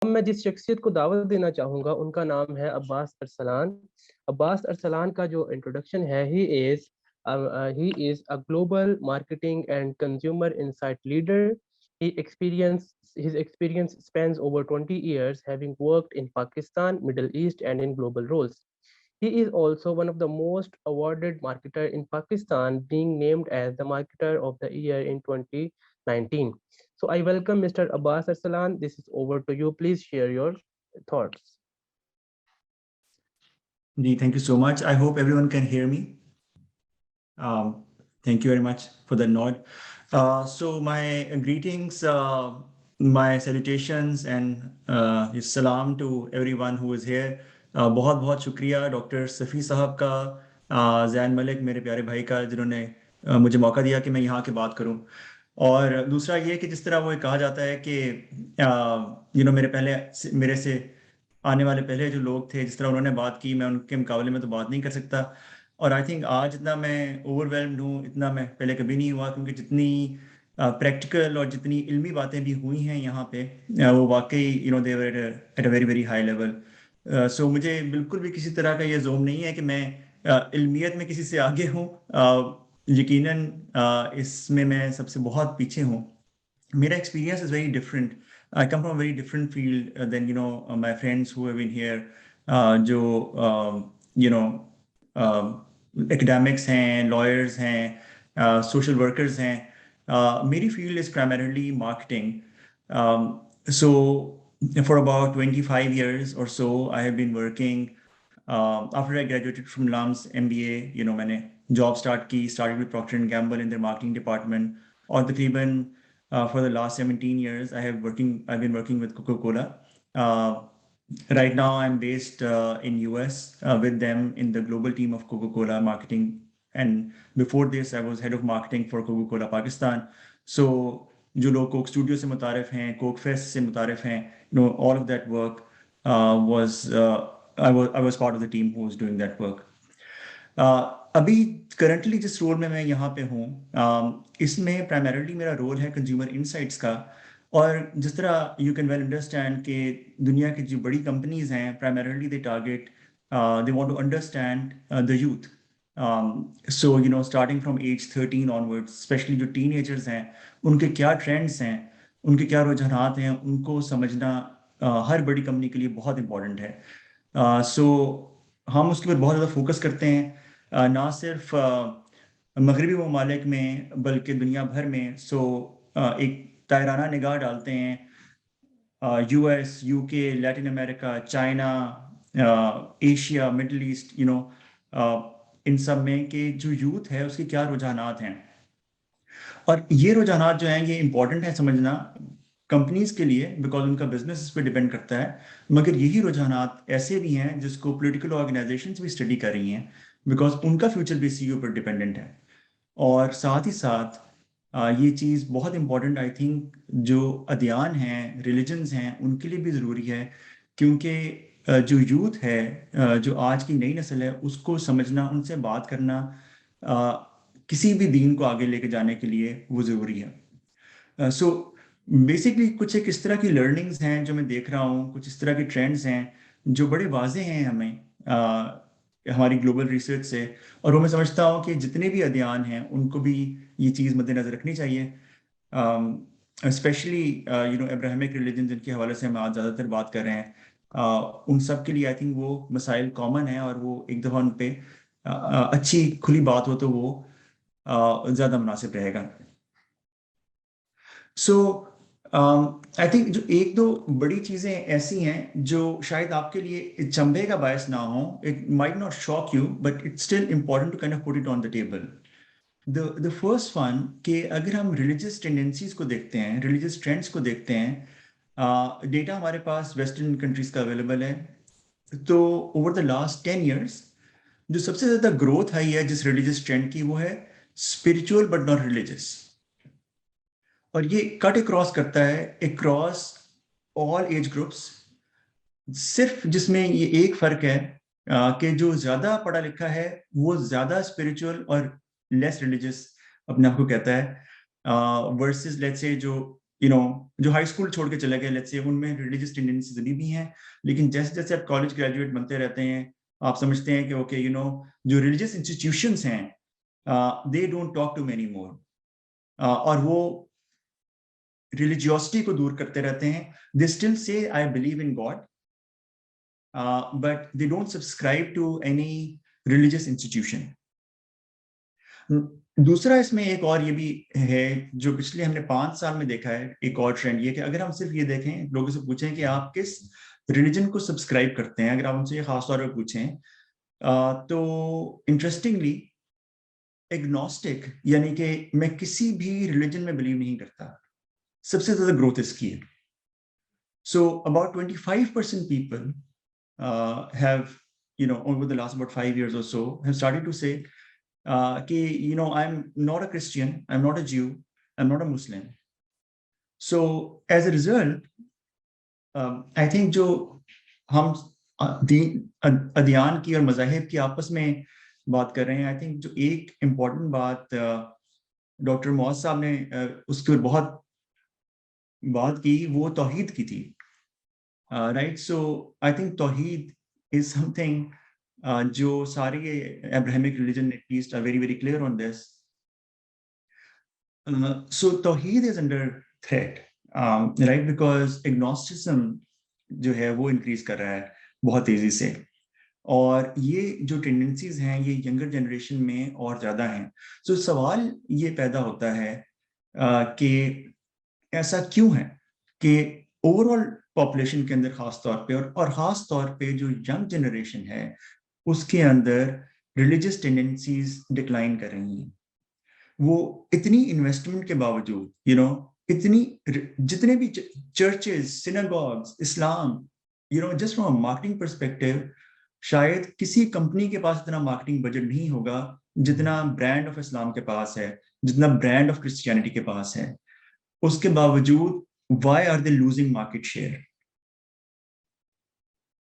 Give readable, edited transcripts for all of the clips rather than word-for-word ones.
میں جس شخصیت کو دعوت دینا چاہوں گا ان کا نام ہے عباس ارسلان. عباس ارسلان کا جو انٹروڈکشن ہے, he is a global marketing and consumer insight leader. His experience spans over 20 years, having worked in Pakistan, Middle East, and in global roles. He is also one of the most awarded marketer in Pakistan, being named as the Marketer of the Year in 2019. So I welcome Mr. Abbas Arsalan. This is over to you. Please share your thoughts. Thank you so much. I hope everyone can hear me. Thank you very much for the nod. So my greetings, my salutations and salam to everyone who is here. بہت بہت شکریہ doctor Safi صاحب کا, زین ملک میرے پیارے بھائی کا, جنہوں نے مجھے موقع دیا کہ میں یہاں کے بات کروں. اور دوسرا یہ کہ جس طرح وہ کہا جاتا ہے کہ میرے سے آنے والے پہلے جو لوگ تھے, جس طرح انہوں نے بات کی, میں ان کے مقابلے میں تو بات نہیں کر سکتا. اور آئی تھنک آج اتنا میں اوور ویلمڈ ہوں, اتنا میں پہلے کبھی نہیں ہوا, کیونکہ جتنی پریکٹیکل اور جتنی علمی باتیں بھی ہوئی ہیں یہاں پہ, وہ واقعی they were at a very very high level. سو مجھے بالکل بھی کسی طرح کا یہ زوم نہیں ہے کہ میں علمیت میں کسی سے آگے ہوں. یقیناً اس میں سب سے بہت پیچھے ہوں. میرا experience is very different. I come from a very different field than my friends who have been here, جو academics ہیں, lawyers ہیں, social workers ہیں. میری field is primarily marketing. So for about 25 years or so, I have been working. After I graduated from LUMS MBA, میں نے job started with Procter & Gamble in their marketing department. اور تقریباً for the last 17 years, I've been working with Coca-Cola. Right now, I'm based in US with them in the global team of Coca-Cola marketing. And before this, I was head of marketing for Coca-Cola Pakistan. So, جو لوگ Coke Studio سے متعارف ہیں, کوک fest سے متعارف ہیں, all of that work I was part of the team who was doing that work. ابھی currently جس رول میں یہاں پہ ہوں, اس میں پرائمرلی میرا رول ہے کنزیومر انسائٹس کا. اور جس طرح یو کین ویل انڈرسٹینڈ کہ دنیا کی جو بڑی کمپنیز ہیں, primarily they target, they want to understand the youth. So starting from age 13 onward, especially جو ٹین ایجرز ہیں, ان کے کیا ٹرینڈس ہیں, ان کے کیا رجحانات ہیں, ان کو سمجھنا ہر بڑی کمپنی کے لیے بہت امپورٹنٹ ہے. سو ہم اس کے اوپر بہت زیادہ فوکس کرتے ہیں, نہ صرف مغربی ممالک میں بلکہ دنیا بھر میں. سو ایک دائرانہ نگاہ ڈالتے ہیں یو ایس, یو کے, لیٹن امریکہ, چائنا, ایشیا, مڈل ایسٹ, ان سب میں کہ جو یوتھ ہے اس کے کیا رجحانات ہیں. اور یہ رجحانات جو ہیں یہ امپورٹنٹ ہیں سمجھنا کمپنیز کے لیے, بیکاز ان کا بزنس اس پہ ڈپینڈ کرتا ہے. مگر یہی رجحانات ایسے بھی ہیں جس کو پولیٹیکل آرگنائزیشنز بھی اسٹڈی کر رہی ہیں, بیکاز ان کا فیوچر بھی اسی کے اوپر ڈپینڈنٹ ہے. اور ساتھ ہی ساتھ یہ چیز بہت امپورٹنٹ آئی تھنک جو ادیان ہیں, ریلیجنز ہیں, ان کے لیے بھی ضروری ہے, کیونکہ جو یوتھ ہے, جو آج کی نئی نسل ہے, اس کو سمجھنا, ان سے بات کرنا کسی بھی دین کو آگے لے کے جانے کے لیے وہ ضروری ہے. سو بیسکلی کچھ ایک اس طرح کی لرننگز ہیں جو میں دیکھ رہا ہوں, کچھ اس طرح کے ٹرینڈز ہیں جو بڑے واضح ہیں ہمیں ہماری گلوبل ریسرچ سے, اور وہ میں سمجھتا ہوں کہ جتنے بھی ادیان ہیں ان کو بھی یہ چیز مد نظر رکھنی چاہیے. اسپیشلی ابراہمک ریلیجن جن کے حوالے سے ہم آج زیادہ تر بات کر رہے ہیں, ان سب کے لیے آئی تھنک وہ مسائل کامن ہیں, اور وہ ایک دفعہ ان پہ اچھی کھلی بات ہو تو وہ زیادہ مناسب رہے گا. سو آئی تھنک جو ایک دو بڑی چیزیں ایسی ہیں جو شاید آپ کے لیے چنبھے کا باعث نہ ہوں, it might not shock you, but it's still important to kind of put it on the table. The first one کہ اگر ہم ریلیجیس ٹینڈنسیز کو دیکھتے ہیں, ریلیجیس ٹرینڈس کو دیکھتے ہیں, ڈیٹا ہمارے پاس ویسٹرن کنٹریز کا اویلیبل ہے, تو اوور دا لاسٹ 10 ایئرس جو سب سے زیادہ گروتھ آئی ہے جس ریلیجیس ٹرینڈ کی, وہ ہے اسپرچل بٹ ناٹ ریلیجیس. اور یہ کٹ اکراس کرتا ہے اکراس آل ایج گروپس, صرف جس میں یہ ایک فرق ہے کہ جو زیادہ پڑھا لکھا ہے وہ زیادہ اسپرچل اور لیس ریلیجیس اپنے آپ کو کہتا ہے, ورسز لیٹس سے جو جو ہائی اسکول چھوڑ کے چلے گئے لیٹس سے ان میں ریلیجیس ٹینڈنسیز ابھی بھی ہیں, لیکن جیسے جیسے آپ کالج گریجویٹ بنتے رہتے ہیں آپ سمجھتے ہیں کہ اوکے جو ریلیجیس انسٹیٹیوشنس ہیں they don't talk to me any more, اور وہ ریلیجیوسٹی کو دور کرتے رہتے ہیں. They still say I believe in God but they don't subscribe to any religious institution. دوسرا اس میں ایک اور یہ بھی ہے جو پچھلے ہم نے 5 سال میں دیکھا ہے, ایک اور ٹرینڈ یہ کہ اگر ہم صرف یہ دیکھیں, لوگوں سے پوچھیں کہ آپ کس ریلیجن کو سبسکرائب کرتے ہیں, اگر آپ ان سے یہ خاص طور پہ پوچھیں تو انٹرسٹنگلی ایگنوسٹک یعنی کہ میں کسی بھی ریلیجن میں بلیو نہیں کرتا, سب سے زیادہ گروتھ اس کی ہے. So about 25% people have over the last about 5 years or so have started to say کہ I'm not a Christian, I'm not a Jew, I'm not a Muslim. So as a result, I think جو ہم ادیان کی اور مذاہب کی آپس میں بات کر رہے ہیں, I think جو ایک امپورٹنٹ بات ڈاکٹر معاذ صاحب نے اس کی بہت بات کی, وہ توحید کی تھی, right? So I think توحید is something جو سارے Abrahamic religion at least are very very clear on this. So توحید is under threat, right? Because agnosticism جو ہے وہ انکریز کر رہا ہے بہت تیزی سے, اور یہ جو ٹینڈنسیز ہیں یہ ینگر جنریشن میں اور زیادہ ہیں. سو سوال یہ پیدا ہوتا ہے کہ ایسا کیوں ہے کہ اوور آل پاپولیشن کے اندر خاص طور پہ اور خاص طور پہ جو ینگ جنریشن ہے اس کے اندر ریلیجیس ٹینڈنسیز ڈکلائن کر رہی ہیں. وہ اتنی انویسٹمنٹ کے باوجود اتنی جتنے بھی churches, synagogues, Islam just from marketing perspective شاید کسی کمپنی کے پاس اتنا مارکیٹنگ بجٹ نہیں ہوگا جتنا برانڈ آف اسلام کے پاس ہے, جتنا برانڈ آف کرسچینٹی کے پاس ہے. اس کے باوجود why are they losing market share?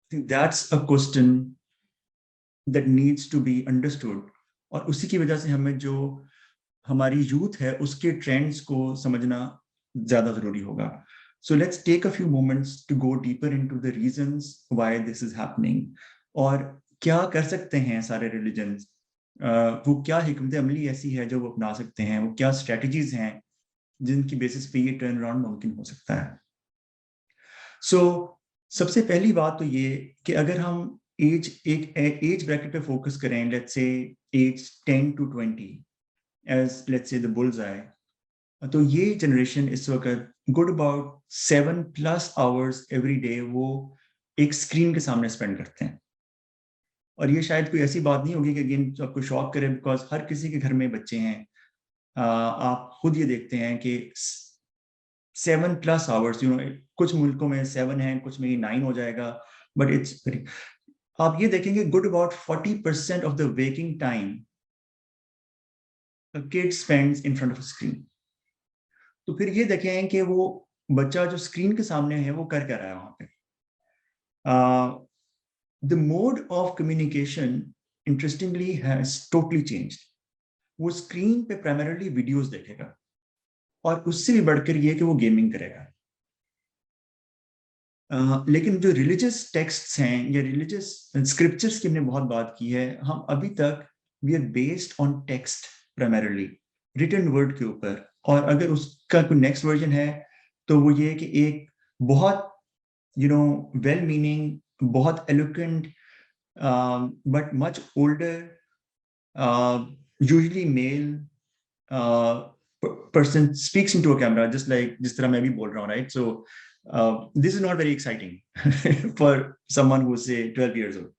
I think that's a question that needs to be understood. اور اسی کی وجہ سے ہمیں جو ہماری یوتھ ہے اس کے ٹرینڈز کو سمجھنا زیادہ ضروری ہوگا. So let's take a few moments to go deeper into the reasons why this is happening. اور کیا کر سکتے ہیں سارے ریلیجنز, وہ کیا حکمت عملی ایسی ہے جو وہ اپنا سکتے ہیں, وہ کیا اسٹریٹجیز ہیں جن کی بیسس پہ یہ ٹرن اراؤنڈ ممکن ہو سکتا ہے. سو سب سے پہلی بات تو یہ کہ اگر ہم ایج بریکٹ پہ فوکس کریں, let's say age 10 to 20 as let's say the bullseye, تو یہ جنریشن اس وقت good about 7+ hours every day وہ ایک اسکرین کے سامنے اسپینڈ کرتے ہیں. اور یہ شاید کوئی ایسی بات نہیں ہوگی کہ اگین آپ کو شاک کرے, بیکاز ہر کسی کے گھر میں بچے ہیں. آپ خود یہ دیکھتے ہیں کہ 7+ hours, کچھ ملکوں میں 7 ہیں, کچھ میں 9 ہو جائے گا, بٹ اٹس آپ یہ دیکھیں گے good about 40% of the waking time kid spends in front of a screen. تو پھر یہ دیکھیں کہ وہ بچہ جو اسکرین کے سامنے ہے وہ کر رہا ہے وہاں پہ. The mode of communication interestingly has totally changed. وہ اسکرین پہ پرائمرلی ویڈیوز دیکھے گا, اور اس سے بھی بڑھ کر یہ کہ وہ گیمنگ کرے گا. لیکن جو ریلیجس ٹیکسٹس ہیں یا ریلیجس اسکرپچرس کی ہم نے بہت بات کی ہے, ہم ابھی تک we are based on text primarily, written word کے اوپر. اور اگر اس کا کوئی نیکسٹ ورژن ہے تو وہ یہ کہ ایک بہت ویل میننگ, بہت eloquent but much older, usually male person speaks into a camera just like جس طرح میں بھی بول رہا ہوں, right? So this is not very exciting for someone who's say 12 years old.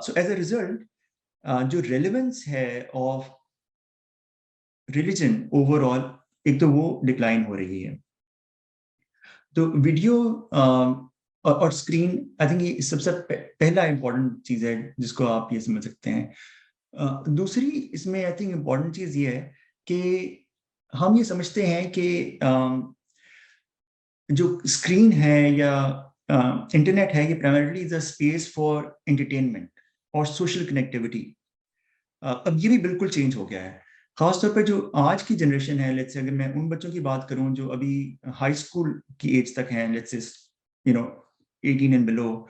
So as a result جو relevance ہے of religion overall ایک تو وہ ڈکلائن ہو رہی ہے. تو ویڈیو اور اسکرین آئی تھنک یہ سب سے پہلا امپورٹنٹ چیز ہے جس کو آپ یہ سمجھ سکتے ہیں. دوسری اس میں آئی تھنک امپورٹنٹ چیز یہ ہے کہ ہم یہ سمجھتے ہیں کہ جو اسکرین ہے یا انٹرنیٹ ہے یہ primarily is a space for entertainment اور سوشل کنیکٹیوٹی. اب یہ بھی بالکل چینج ہو گیا ہے. خاص طور پہ جو آج کی جنریشن ہے, لیٹس سے اگر میں ان بچوں کی بات کروں جو ابھی ہائی اسکول کی ایج تک ہیں, لیٹس سے 18 اینڈ بلو,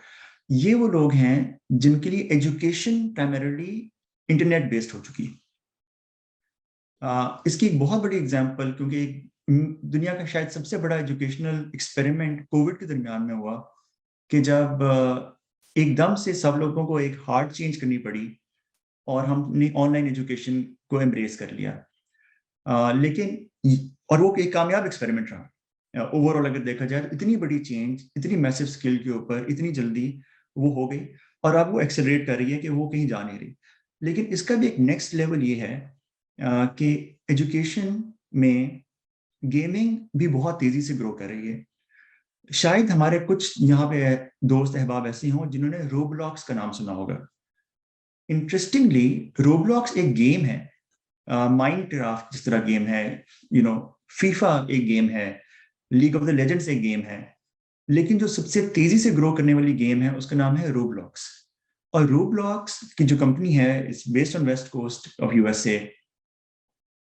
یہ وہ لوگ ہیں جن کے لیے ایجوکیشن پرائمریلی انٹرنیٹ بیسڈ ہو چکی. اس کی ایک بہت بڑی اگزامپل, کیونکہ دنیا کا شاید سب سے بڑا ایجوکیشنل ایکسپیریمنٹ کووڈ کے درمیان میں ہوا, کہ جب ایک دم سے سب لوگوں کو ایک ہارڈ چینج کرنی پڑی اور ہم نے آن لائن ایجوکیشن کو ایمبریس کر لیا. لیکن اور وہ ایک کامیاب ایکسپیریمنٹ رہا. اوور آل اگر دیکھا جائے تو اتنی بڑی چینج اتنی میسو اسکل کے اوپر اتنی جلدی وہ ہو گئی, اور اب وہ ایکسلریٹ کر رہی ہے کہ وہ کہیں جا نہیں رہی. لیکن اس کا بھی ایک نیکسٹ لیول یہ ہے کہ ایجوکیشن میں گیمنگ بھی بہت تیزی سے گرو کر رہی ہے. شاید ہمارے کچھ یہاں پہ دوست احباب ایسے ہوں جنہوں نے روبلاکس کا نام سنا ہوگا. انٹرسٹنگلی روبلاکس ایک گیم ہے, مائنڈ کرافٹ جس طرح گیم ہے, فیفا ایک گیم ہے, لیگ آف دا لیجنڈس ایک گیم ہے, لیکن جو سب سے تیزی سے گرو کرنے والی گیم ہے اس کا نام ہے روبلاکس. اور روبلاکس کی جو کمپنی ہے اس based on west coast of USA,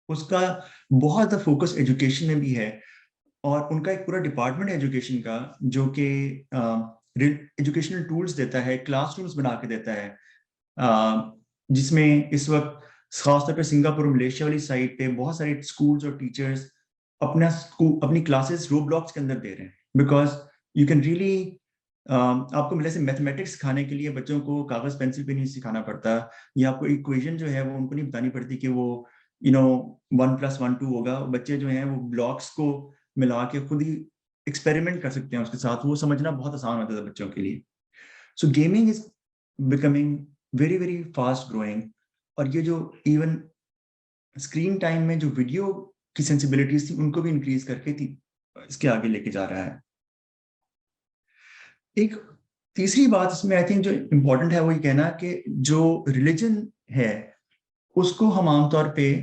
اس کا بہت زیادہ فوکس ایجوکیشن میں بھی ہے, اور ان کا ایک پورا ڈپارٹمنٹ ہے ایجوکیشن کا جو کہ ایجوکیشنل ٹولز دیتا ہے, کلاس رومز بنا کے دیتا ہے, جس میں اس وقت خاص طور پہ سنگاپور اور ملیشیا والی سائٹ پہ بہت سارے اسکولز اور ٹیچرز اپنی کلاسز روبلاکس کے اندر دے رہے ہیں. بیکاز یو کین ریئلی آپ کو ملے سے میتھمیٹکس سکھانے کے لیے بچوں کو کاغذ پینسل پہ نہیں سکھانا پڑتا, یا آپ کو ایکویشن جو ہے وہ ان کو نہیں بتانی پڑتی کہ وہ 1+1 2 ہوگا. بچے جو ہیں وہ بلاکس کو ملا کے خود ہی ایکسپیریمنٹ کر سکتے ہیں اس کے ساتھ, وہ سمجھنا بہت آسان ہوتا ہے بچوں کے لیے. So gaming is becoming very very fast growing, اور یہ جو ایون اسکرین ٹائم میں جو ویڈیو کی سینسیبلٹیز تھی ان کو بھی انکریز کر کے اس کے آگے لے کے جا رہا ہے. ایک تیسری بات اس میں آئی تھنک جو امپورٹنٹ ہے وہ یہ کہنا کہ جو ریلیجن ہے اس کو ہم عام طور پہ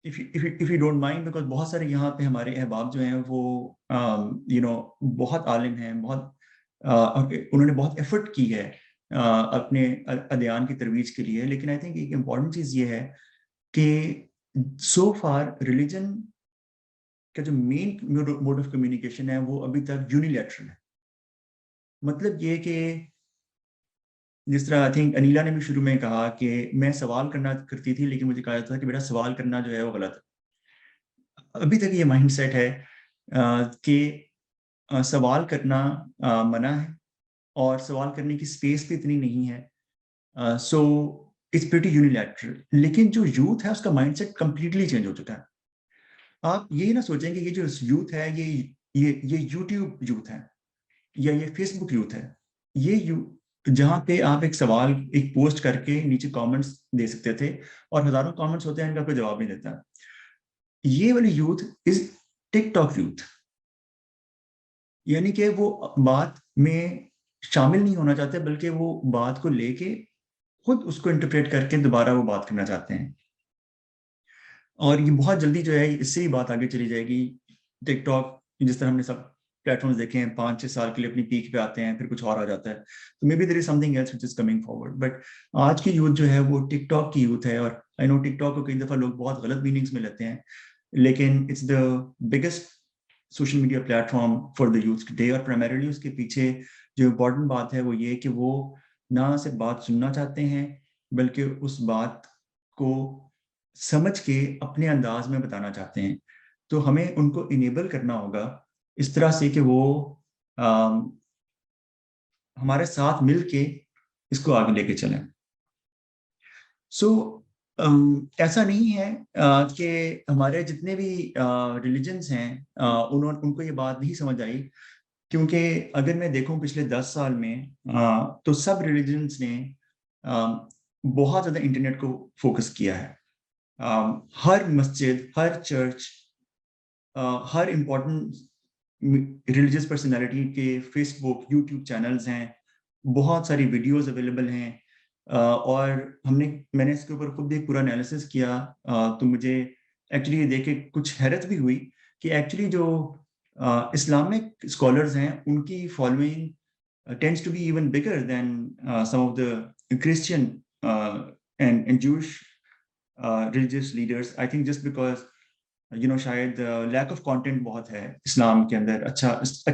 if you don't mind, because بہت سارے یہاں پہ ہمارے احباب جو ہیں وہ بہت عالم ہیں, انہوں نے بہت ایفرٹ کی ہے اپنے ادیان کی ترویج کے لیے. لیکن آئی تھنک ایک امپورٹنٹ چیز یہ ہے کہ سو فار ریلیجن کا جو مین موڈ آف کمیونیکیشن ہے وہ ابھی تک یونیلیٹرل ہے. مطلب یہ کہ جس طرح آئی تھنک انیلا نے بھی شروع میں کہا کہ میں سوال کرنا کرتی تھی لیکن مجھے کہا جاتا تھا کہ بیٹا سوال کرنا جو ہے وہ غلط ہے. ابھی تک یہ مائنڈ سیٹ ہے کہ سوال کرنا منع ہے, اور سوال کرنے کی اسپیس بھی اتنی نہیں ہے. So it's pretty unilateral. لیکن جو یوتھ ہے اس کا مائنڈ سیٹ کمپلیٹلی چینج ہو چکا ہے. آپ یہ نہ سوچیں کہ یہ جو یوتھ ہے یہ یوٹیوب یوتھ ہے یا یہ فیس بک یوتھ ہے. یہ جہاں پہ آپ ایک سوال ایک پوسٹ کر کے نیچے کامنٹس دے سکتے تھے, اور ہزاروں کامنٹس ہوتے ہیں ان کا کوئی جواب نہیں دیتا. یہ والی youth is TikTok youth, یعنی کہ وہ بات میں شامل نہیں ہونا چاہتے بلکہ وہ بات کو لے کے خود اس کو انٹرپریٹ کر کے دوبارہ وہ بات کرنا چاہتے ہیں. اور یہ بہت جلدی جو ہے اس سے ہی بات آگے چلی جائے گی. ٹک ٹاک جس طرح ہم نے سب پلیٹ فارمز دیکھے ہیں 5-6 سال کے لیے اپنی پیک پہ آتے ہیں, پھر کچھ اور آ جاتا ہے. تو maybe there is something else which is coming forward. But آج کی یوتھ جو ہے وہ ٹک ٹاک کی یوتھ ہے, اور آئی نو ٹک ٹاک کو کئی دفعہ لوگ بہت غلط میننگس میں لیتے ہیں, لیکن it's the biggest social media platform for the youth today. اور پرائمریلی اس کے پیچھے جو امپورٹنٹ بات ہے وہ یہ کہ وہ نہ صرف بات سننا چاہتے ہیں بلکہ اس بات کو سمجھ کے اپنے انداز میں بتانا چاہتے ہیں. تو ہمیں ان کو انیبل کرنا ہوگا اس طرح سے کہ وہ ہمارے ساتھ مل کے اس کو آگے لے کے چلیں. سو ایسا نہیں ہے کہ ہمارے جتنے بھی ریلیجنز ہیں ان کو یہ بات نہیں سمجھ آئی, کیونکہ اگر میں دیکھوں پچھلے 10 سال میں تو سب ریلیجنز نے بہت زیادہ انٹرنیٹ کو فوکس کیا ہے. ہر مسجد, ہر چرچ, ہر امپورٹنٹ ریلیجیس پرسنالٹی کے فیس بک یوٹیوب چینلز ہیں, بہت ساری ویڈیوز اویلیبل ہیں. اور میں نے اس کے اوپر خود ایک پورا انالیسس کیا, تو مجھے ایکچولی یہ دیکھ کے کچھ حیرت بھی ہوئی کہ ایکچولی جو اسلامک اسکالرز ہیں ان کی following tends to be even bigger than some of the Christian and Jewish religious leaders. I think just because شاید لیک آف کانٹینٹ بہت ہے اسلام کے اندر, اچھا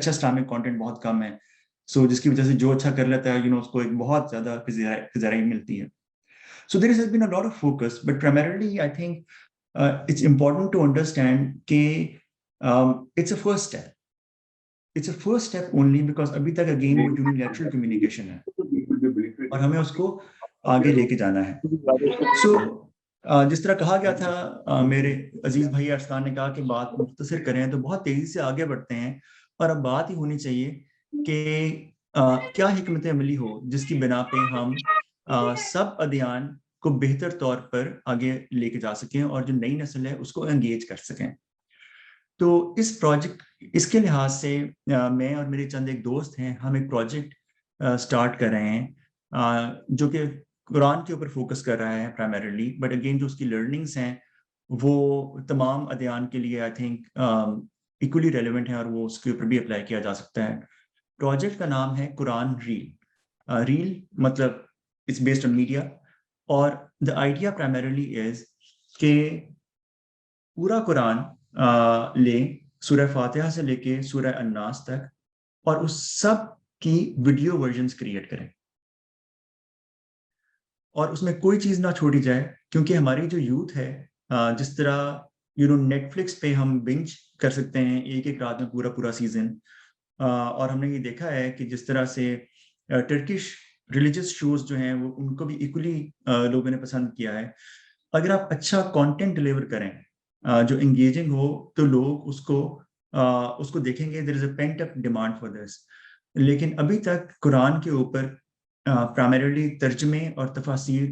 اسلامک کانٹینٹ بہت کم ہے, سو جس کی وجہ سے جو اچھا کر لیتا ہے اس کو ایک بہت زیادہ فضائی ملتی ہے. So there has been a lot of focus, but primarily I think it's important to understand that it's a first step. It's a first step only because abhi tak again وہ unilateral communication ہے اور ہمیں اس کو آگے لے کے جانا ہے. So جس طرح کہا گیا تھا, میرے عزیز بھائی ارسلان نے کہا کہ بات مختصر کریں تو بہت تیزی سے آگے بڑھتے ہیں, اور اب بات ہی ہونی چاہیے کہ کیا حکمت عملی ہو جس کی بنا پہ ہم سب ادیان کو بہتر طور پر آگے لے کے جا سکیں اور جو نئی نسل ہے اس کو انگیج کر سکیں. تو اس پروجیکٹ, اس کے لحاظ سے میں اور میرے چند ایک دوست ہیں, ہم ایک پروجیکٹ سٹارٹ کر رہے ہیں جو کہ قرآن کے اوپر فوکس کر رہا ہے پرائمریلی, بٹ اگین جو اس کی لرننگس ہیں وہ تمام ادیان کے لیے آئی تھنک ایکولی ریلیونٹ ہیں اور وہ اس کے اوپر بھی اپلائی کیا جا سکتا ہے. پروجیکٹ کا نام ہے قرآن ریل. ریل مطلب اٹس بیسڈ آن میڈیا, اور دا آئیڈیا پرائمریلی از کہ پورا قرآن لیں, سورہ فاتحہ سے لے کے سورہ الناس تک, اور اس سب کی ویڈیو ورژنز کریٹ کریں, اور اس میں کوئی چیز نہ چھوڑی جائے, کیونکہ ہماری جو یوتھ ہے, جس طرح نیٹ فلکس پہ ہم بنچ کر سکتے ہیں ایک ایک رات میں پورا سیزن, اور ہم نے یہ دیکھا ہے کہ جس طرح سے ٹرکش ریلیجس شوز جو ہیں وہ ان کو بھی ایکولی لوگوں نے پسند کیا ہے. اگر آپ اچھا کانٹینٹ ڈلیور کریں جو انگیجنگ ہو تو لوگ اس کو دیکھیں گے. There is a pent up demand for this. لیکن ابھی تک قرآن کے اوپر پرائمریلی ترجمے اور تفاسیر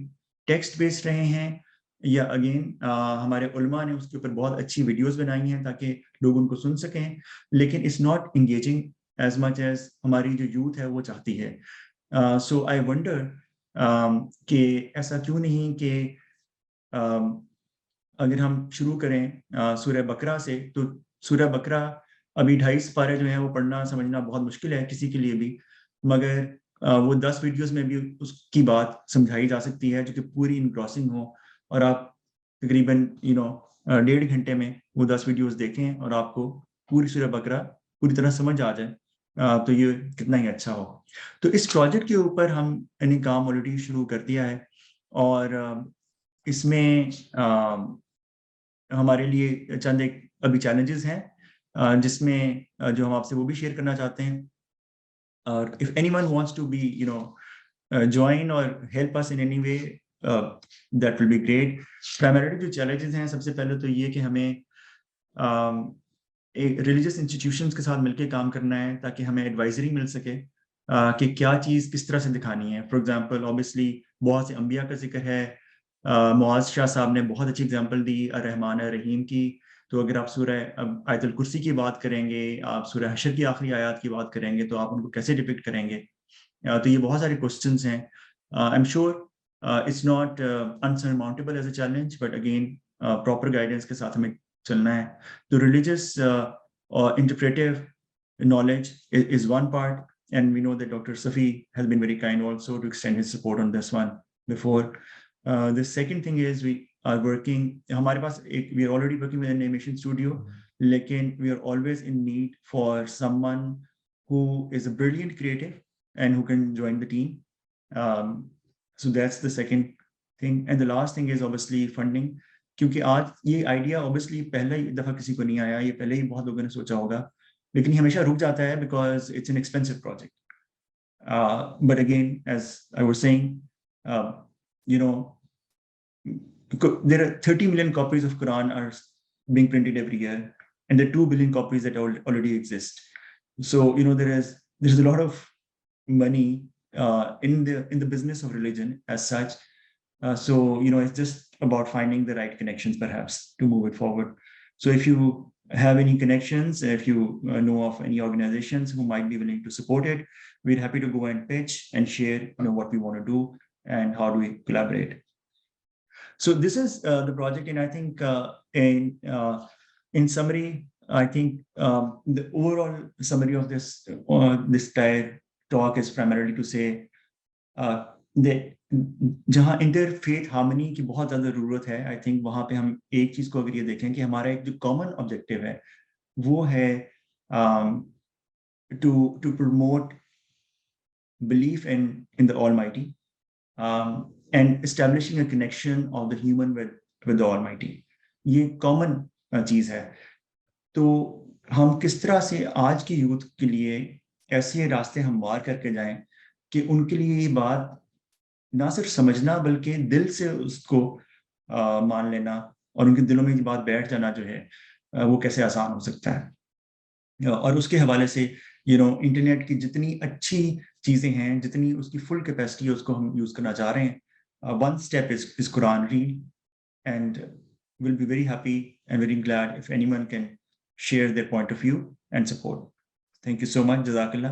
ٹیکسٹ بیسڈ رہے ہیں, یا اگین ہمارے علماء نے اس کے اوپر بہت اچھی ویڈیوز بنائی ہیں تاکہ لوگ ان کو سن سکیں, لیکن it's not engaging as much as ہماری جو یوتھ ہے وہ چاہتی ہے. سو آئی ونڈر کہ ایسا کیوں نہیں کہ اگر ہم شروع کریں سورہ بقرہ سے, تو سورہ بقرہ ابھی 2.5 پارے جو ہیں وہ پڑھنا سمجھنا بہت مشکل ہے کسی کے لیے بھی, مگر وہ 10 ویڈیوز میں بھی اس کی بات سمجھائی جا سکتی ہے جو کہ پوری انگراسنگ ہو, اور آپ تقریباً 1.5 گھنٹے میں وہ 10 ویڈیوز دیکھیں اور آپ کو پوری سورہ بقرہ پوری طرح سمجھ آ جائے, تو یہ کتنا ہی اچھا ہو. تو اس پروجیکٹ کے اوپر ہم نے کام آلریڈی شروع کر دیا ہے, اور اس میں ہمارے لیے چند ایک ابھی چیلنجز ہیں جس میں جو ہم آپ سے وہ بھی شیئر کرنا چاہتے ہیں. اور if anyone wants to be join or help us in any way, that will be great. Primarily جو challenges ہیں, سب سے پہلے تو یہ کہ ہمیں ریلیجس انسٹیٹیوشنس کے ساتھ مل کے کام کرنا ہے تاکہ ہمیں ایڈوائزری مل سکے کہ کیا چیز کس طرح سے دکھانی ہے. فار ایگزامپل اوبیسلی بہت سے انبیاء کا ذکر ہے, معاذ شاہ صاحب نے بہت اچھی اگزامپل دی الرحمن الرحیم کی. تو اگر آپ سورہ آیت الکرسی کی بات کریں گے, آپ سورہ حشر کی آخری آیات کی بات کریں گے, تو آپ ان کو کیسے ڈپکٹ کریں گے؟ تو یہ بہت سارے کوسچنس ہیں. I am sure it's not insurmountable as a challenge, but again proper guidance کے ساتھ ہمیں چلنا ہے. تو religious interpretive knowledge is one part, and we know that Dr. Safi has been very kind also to extend his support on this one before. The second thing is we are working, ہمارے پاس we are already working with an animation studio, لیکن we are always in need for someone who is a brilliant creative and who can join the team. So that's the second thing. And the last thing is obviously funding, کیونکہ آج یہ idea obviously پہلے ہی دفعہ کسی کو نہیں آیا, یہ پہلے ہی بہت لوگوں نے سوچا ہوگا, لیکن یہ ہمیشہ رک جاتا ہے because it's an expensive project. But again, as I was saying, there are 30 million copies of Quran are being printed every year, and there are 2 billion copies that already exist. So there's a lot of money in the business of religion as such. So it's just about finding the right connections perhaps to move it forward. So if you have any connections, if you know of any organizations who might be willing to support it, we're happy to go and pitch and share what we want to do and how do we collaborate. So this is the project, and I think in summary, I think the overall summary of this entire talk is primarily to say that جہاں inter faith harmony کی بہت زیادہ ضرورت ہے. I think وہاں پہ ہم ایک چیز کو اگر یہ دیکھیں کہ ہمارا ایک جو کامن آبجیکٹیو ہے وہ ہے to promote belief in the Almighty, and establishing a connection of the human with the Almighty. یہ کامن چیز ہے. تو ہم کس طرح سے آج کی یوتھ کے لیے ایسے راستے ہموار کر کے جائیں کہ ان کے لیے یہ بات نہ صرف سمجھنا بلکہ دل سے اس کو مان لینا اور ان کے دلوں میں یہ بات بیٹھ جانا جو ہے وہ کیسے آسان ہو سکتا ہے. اور اس کے حوالے سے انٹرنیٹ کی جتنی اچھی چیزیں ہیں, جتنی اس کی فل کیپیسٹی ہے, اس کو ہم یوز کرنا چاہ رہے ہیں. One step is Quran read, and will be very happy and very glad if any one can share their point of view and support. Thank you so much. جزاک اللہ.